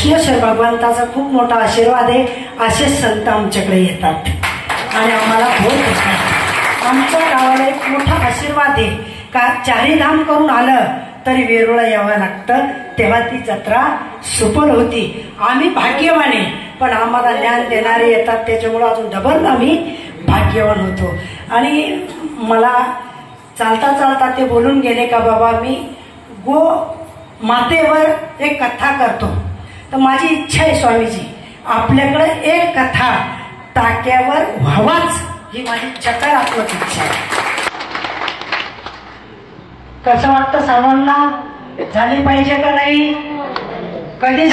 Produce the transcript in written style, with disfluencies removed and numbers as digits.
शिवशर भगवंताचा खूप मोठा आशीर्वाद आहे. असे संत आमच्याकडे येतात आणि आम्हाला बोल देतात. आमच्या गावाला एक मोठा आशीर्वाद आहे का चारी धाम करून आलं तरी वेरूळला यावं लागतं, तेव्हा ती जत्रा सुफल होती. आम्ही भाग्यवाने, पण आम्हाला ज्ञान देणारे येतात त्याच्यामुळं अजून डबल आम्ही भाग्यवान होतो. आणि मला चालता चालता ते बोलून गेले का बाबा मी गो मातेवर एक कथा करतो. तर माझी इच्छा आहे स्वामीजी, आपल्याकडे एक कथा टाक्यावर व्हावाच ही माझी सकारात्मक इच्छा आहे. कसं वाटतं सर्वांना? झाली पाहिजे का नाही? कधी